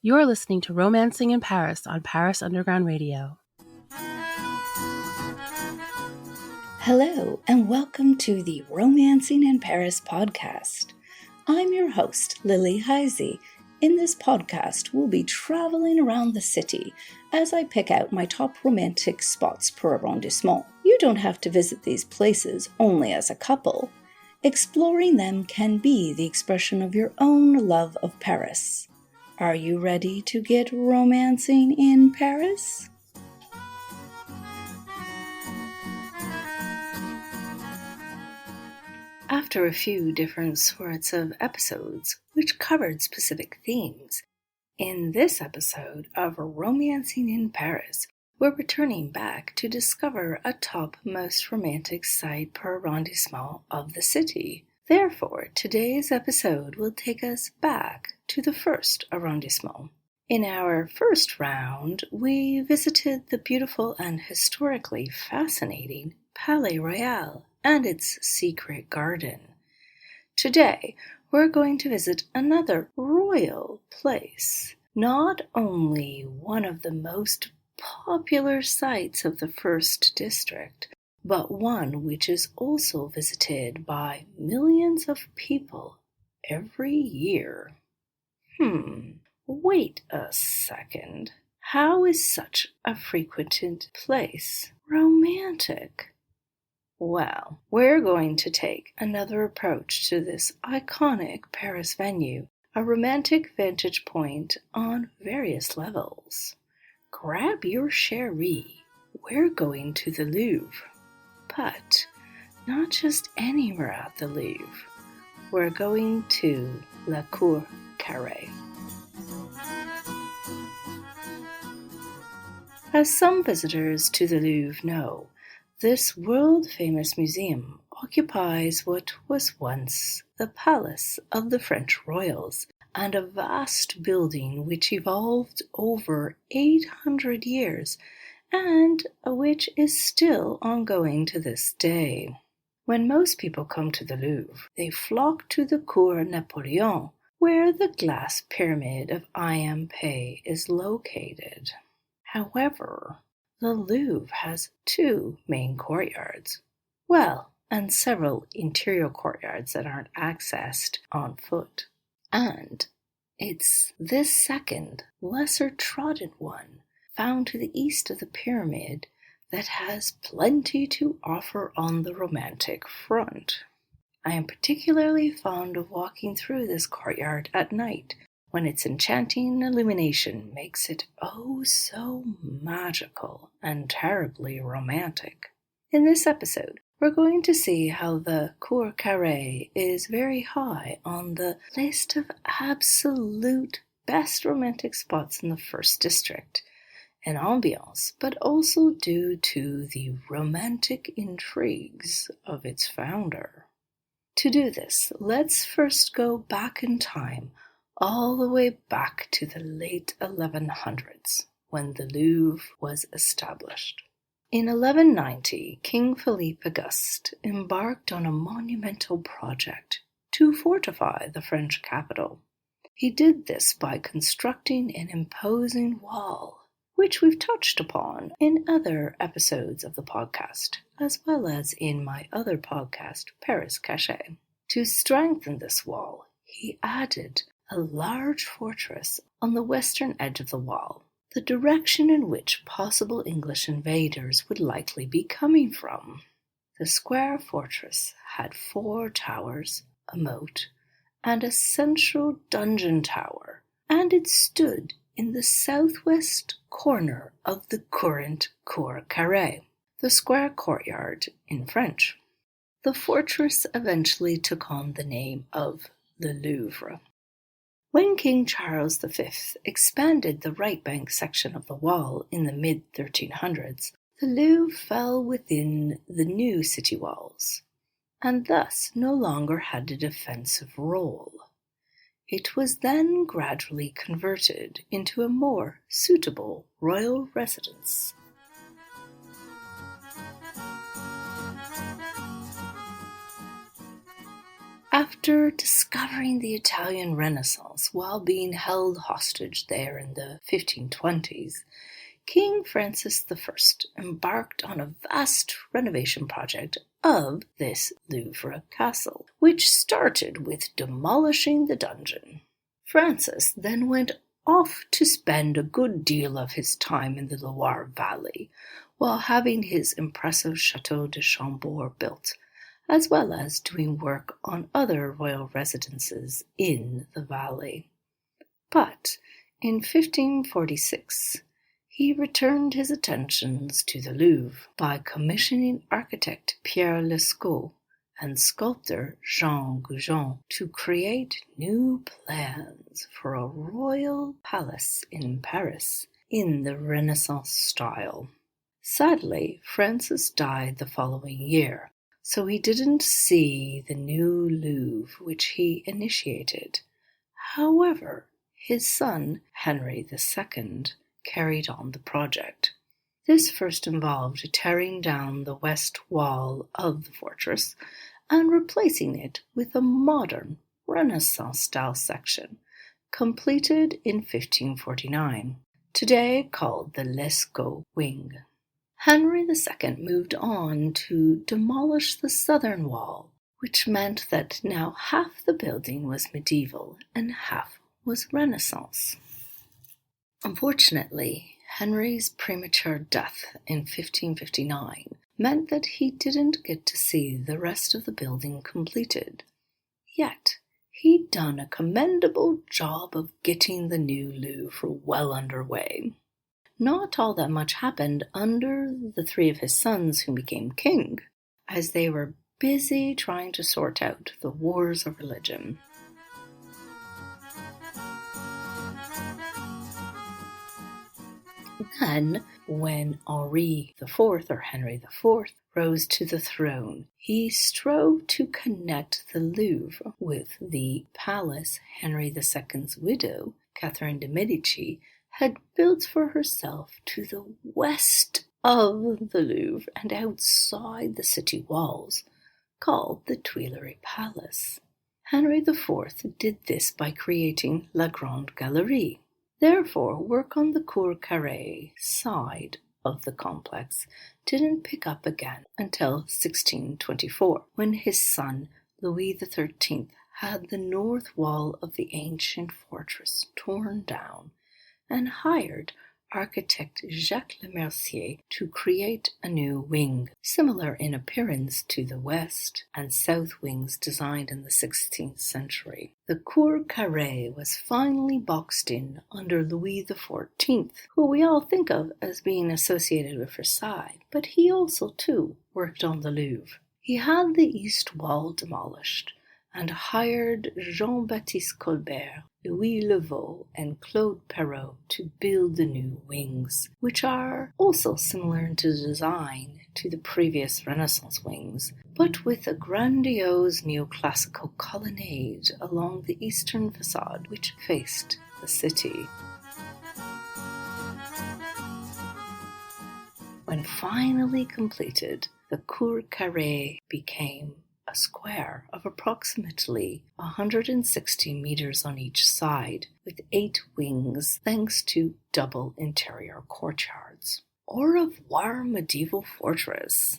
You're listening to Romancing in Paris on Paris Underground Radio. Hello, and welcome to the Romancing in Paris podcast. I'm your host, Lily Heise. In this podcast, we'll be traveling around the city as I pick out my top romantic spots per arrondissement. You don't have to visit these places only as a couple. Exploring them can be the expression of your own love of Paris. Are you ready to get romancing in Paris? After a few different sorts of episodes which covered specific themes, in this episode of Romancing in Paris, we're returning back to discover a top most romantic site per arrondissement of the city. Therefore, today's episode will take us back to the first arrondissement. In our first round, we visited the beautiful and historically fascinating Palais Royal and its secret garden. Today, we're going to visit another royal place, not only one of the most popular sites of the first district, but one which is also visited by millions of people every year. Wait a second. How is such a frequented place romantic? Well, we're going to take another approach to this iconic Paris venue, a romantic vantage point on various levels. Grab your chérie. We're going to the Louvre. But not just anywhere at the Louvre. We're going to la Cour Carrée. As some visitors to the Louvre know, this world-famous museum occupies what was once the palace of the French royals, and a vast building which evolved over 800 years and which is still ongoing to this day. When most people come to the Louvre, they flock to the Cour Napoleon, where the glass pyramid of Heise is located. However, the Louvre has two main courtyards, and several interior courtyards that aren't accessed on foot. And it's this second, lesser trodden one, found to the east of the pyramid, that has plenty to offer on the romantic front. I am particularly fond of walking through this courtyard at night, when its enchanting illumination makes it oh so magical and terribly romantic. In this episode, we're going to see how the Cour Carrée is very high on the list of absolute best romantic spots in the first district, and ambiance, but also due to the romantic intrigues of its founder. To do this, let's first go back in time, all the way back to the late 1100s, when the Louvre was established. In 1190, King Philippe Auguste embarked on a monumental project to fortify the French capital. He did this by constructing an imposing wall, which we've touched upon in other episodes of the podcast, as well as in my other podcast, Paris Cachée. To strengthen this wall, he added a large fortress on the western edge of the wall, the direction in which possible English invaders would likely be coming from. The square fortress had 4 towers, a moat, and a central dungeon tower, and it stood in the southwest corner of the current Cour Carrée, the square courtyard in French. The fortress eventually took on the name of the Louvre. When King Charles V expanded the right bank section of the wall in the mid-1300s, the Louvre fell within the new city walls, and thus no longer had a defensive role. It was then gradually converted into a more suitable royal residence. After discovering the Italian Renaissance while being held hostage there in the 1520s, King Francis I embarked on a vast renovation project of this Louvre castle, which started with demolishing the dungeon. Francis then went off to spend a good deal of his time in the Loire Valley, while having his impressive Château de Chambord built, as well as doing work on other royal residences in the valley. But in 1546, he returned his attentions to the Louvre by commissioning architect Pierre Lescaut and sculptor Jean Goujon to create new plans for a royal palace in Paris in the Renaissance style. Sadly, Francis died the following year, so he didn't see the new Louvre which he initiated. However, his son, Henry II, carried on the project. This first involved tearing down the west wall of the fortress and replacing it with a modern Renaissance-style section, completed in 1549, today called the Lescaut Wing. Henry II moved on to demolish the southern wall, which meant that now half the building was medieval and half was Renaissance. Unfortunately, Henry's premature death in 1559 meant that he didn't get to see the rest of the building completed. Yet, he'd done a commendable job of getting the new Louvre well underway. Not all that much happened under the three of his sons who became king, as they were busy trying to sort out the wars of religion. Then, when Henri IV, or Henry IV, rose to the throne, he strove to connect the Louvre with the palace Henry II's widow, Catherine de' Medici, had built for herself to the west of the Louvre and outside the city walls, called the Tuileries Palace. Henry IV did this by creating La Grande Galerie. Therefore, work on the Cour Carrée side of the complex didn't pick up again until 1624, when his son Louis XIII had the north wall of the ancient fortress torn down and hired architect Jacques Lemercier to create a new wing, similar in appearance to the west and south wings designed in the 16th century. The Cour Carrée was finally boxed in under Louis XIV, who we all think of as being associated with Versailles, but he also, too, worked on the Louvre. He had the east wall demolished and hired Jean-Baptiste Colbert, Louis Levaux, and Claude Perrault to build the new wings, which are also similar in design to the previous Renaissance wings, but with a grandiose neoclassical colonnade along the eastern facade which faced the city. When finally completed, the Cour Carrée became a square of approximately 160 meters on each side, with 8 wings thanks to double interior courtyards. Au revoir, medieval fortress.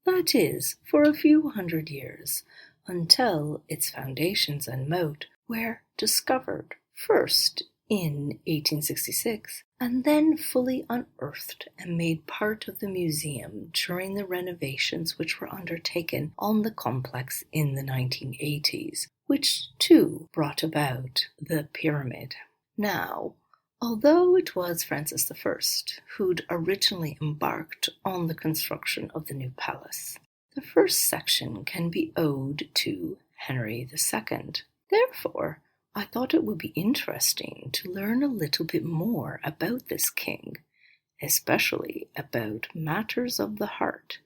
That is, for a few hundred years, until its foundations and moat were discovered, first in 1866, and then fully unearthed and made part of the museum during the renovations which were undertaken on the complex in the 1980s, which too brought about the pyramid. Now, although it was Francis I who'd originally embarked on the construction of the new palace, the first section can be owed to Henry II. Therefore, I thought it would be interesting to learn a little bit more about this king, especially about matters of the heart,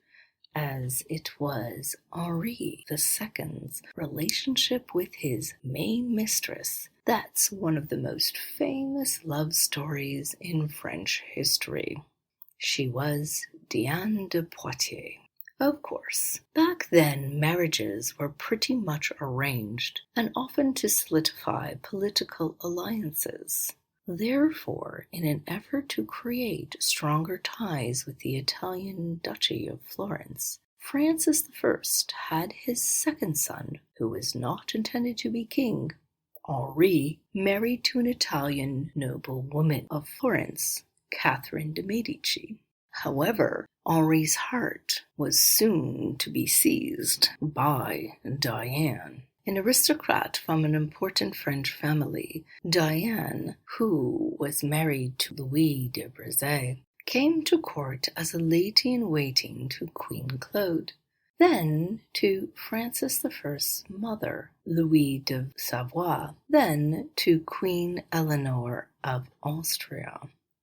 as it was Henri II's relationship with his main mistress. That's one of the most famous love stories in French history. She was Diane de Poitiers. Of course, back then marriages were pretty much arranged and often to solidify political alliances. Therefore, in an effort to create stronger ties with the Italian Duchy of Florence, Francis I had his second son, who was not intended to be king, Henri, married to an Italian noblewoman of Florence, Catherine de' Medici. However, Henri's heart was soon to be seized by Diane, an aristocrat from an important French family. Diane, who was married to Louis de Brezé, came to court as a lady-in-waiting to Queen Claude, then to Francis I's mother, Louis de Savoy, then to Queen Eleanor of Austria.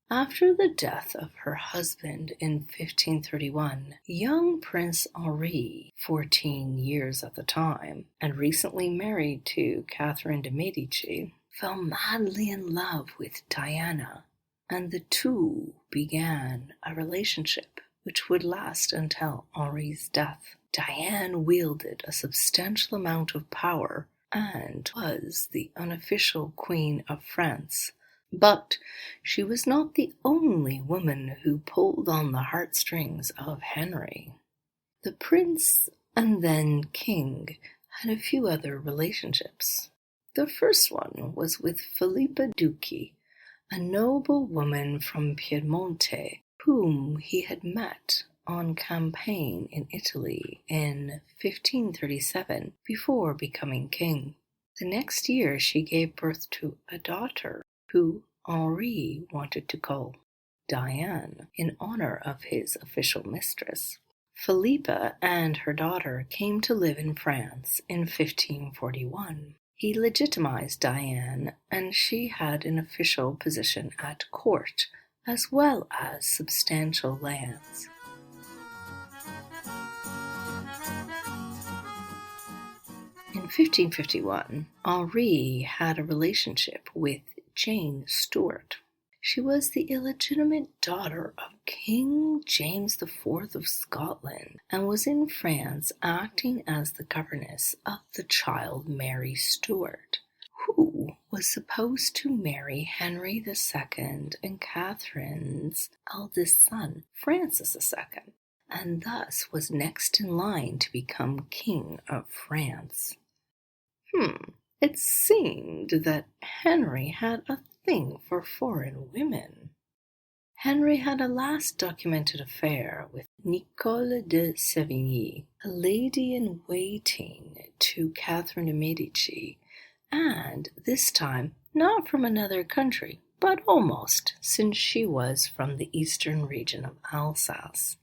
After the death of her husband in 1531, young Prince Henri, 14 years at the time, and recently married to Catherine de' Medici, fell madly in love with Diana, and the two began a relationship which would last until Henri's death. Diane wielded a substantial amount of power and was the unofficial Queen of France. But she was not the only woman who pulled on the heartstrings of Henry. The prince and then king had a few other relationships. The first one was with Filippa Ducci, a noble woman from Piedmonte, whom he had met on campaign in Italy in 1537 before becoming king. The next year she gave birth to a daughter, who Henri wanted to call Diane in honor of his official mistress. Philippa and her daughter came to live in France in 1541. He legitimized Diane, and she had an official position at court, as well as substantial lands. In 1551, Henri had a relationship with Jane Stuart. She was the illegitimate daughter of King James IV of Scotland and was in France acting as the governess of the child Mary Stuart, who was supposed to marry Henry II and Catherine's eldest son, Francis II, and thus was next in line to become King of France. It seemed that Henry had a thing for foreign women. Henry had a last documented affair with Nicole de Sévigné, a lady-in-waiting to Catherine de' Medici, and this time not from another country, but almost, since she was from the eastern region of Alsace.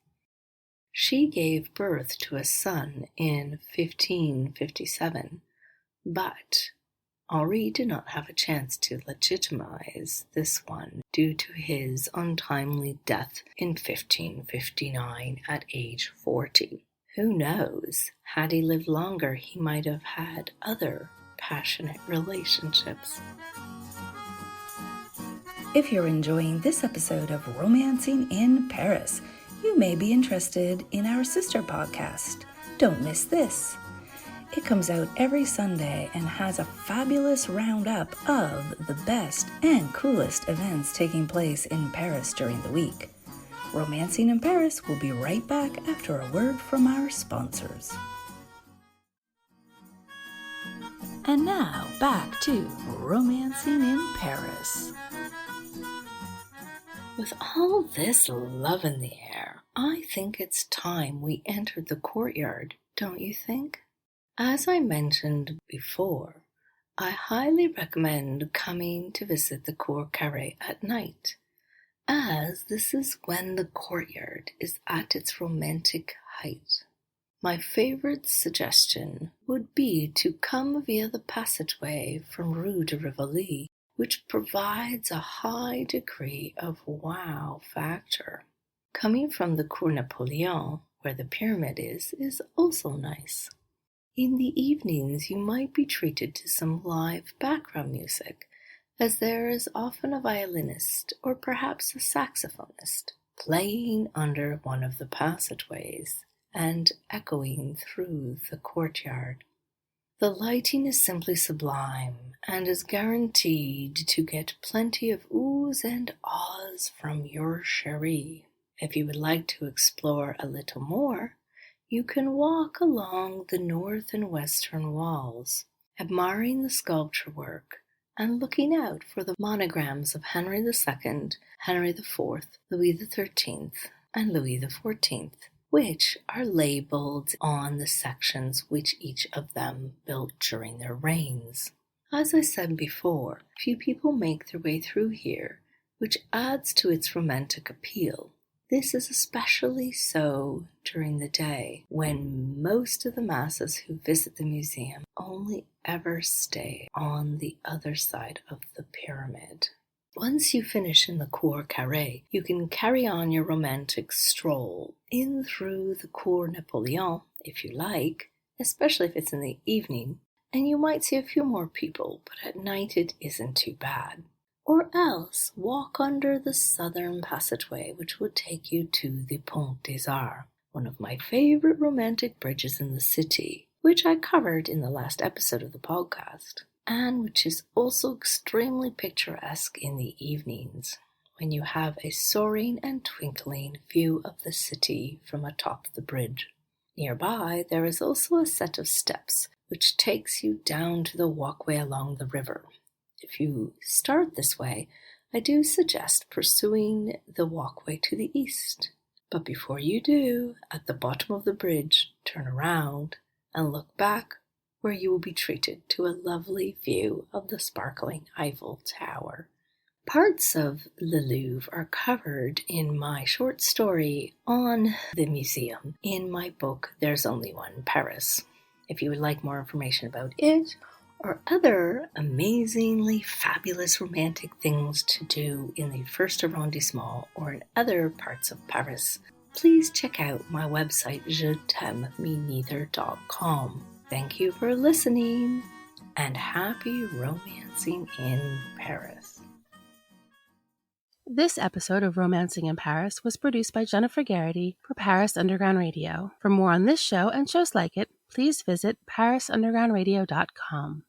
She gave birth to a son in 1557, but Henri did not have a chance to legitimize this one due to his untimely death in 1559 at age 40. Who knows, had he lived longer, he might have had other passionate relationships. If you're enjoying this episode of Romancing in Paris, you may be interested in our sister podcast, Don't Miss This. It comes out every Sunday and has a fabulous roundup of the best and coolest events taking place in Paris during the week. Romancing in Paris will be right back after a word from our sponsors. And now back to Romancing in Paris. With all this love in the air, I think it's time we entered the courtyard, don't you think? As I mentioned before, I highly recommend coming to visit the Cour Carrée at night, as this is when the courtyard is at its romantic height. My favorite suggestion would be to come via the passageway from Rue de Rivoli, which provides a high degree of wow factor. Coming from the Cour Napoleon, where the pyramid is also nice. In the evenings, you might be treated to some live background music, as there is often a violinist or perhaps a saxophonist playing under one of the passageways, and echoing through the courtyard. The lighting is simply sublime and is guaranteed to get plenty of oohs and ahs from your chérie. If you would like to explore a little more, you can walk along the north and western walls, admiring the sculpture work and looking out for the monograms of Henry II, Henry IV, Louis XIII, and Louis XIV, which are labeled on the sections which each of them built during their reigns. As I said before, few people make their way through here, which adds to its romantic appeal. This is especially so during the day, when most of the masses who visit the museum only ever stay on the other side of the pyramid. Once you finish in the Cour Carrée, you can carry on your romantic stroll in through the Cour Napoleon, if you like, especially if it's in the evening, and you might see a few more people, but at night it isn't too bad. Or else walk under the southern passageway, which would take you to the Pont des Arts, one of my favorite romantic bridges in the city, which I covered in the last episode of the podcast, and which is also extremely picturesque in the evenings, when you have a soaring and twinkling view of the city from atop the bridge. Nearby, there is also a set of steps, which takes you down to the walkway along the river. If you start this way, I do suggest pursuing the walkway to the east. But before you do, at the bottom of the bridge, turn around and look back, where you will be treated to a lovely view of the sparkling Eiffel Tower. Parts of the Louvre are covered in my short story on the museum in my book, There's Only One Paris. If you would like more information about it, or other amazingly fabulous romantic things to do in the first arrondissement or in other parts of Paris, please check out my website jetemmeneither.com. Thank you for listening, and happy romancing in Paris. This episode of Romancing in Paris was produced by Jennifer Garrity for Paris Underground Radio. For more on this show and shows like it, please visit parisundergroundradio.com.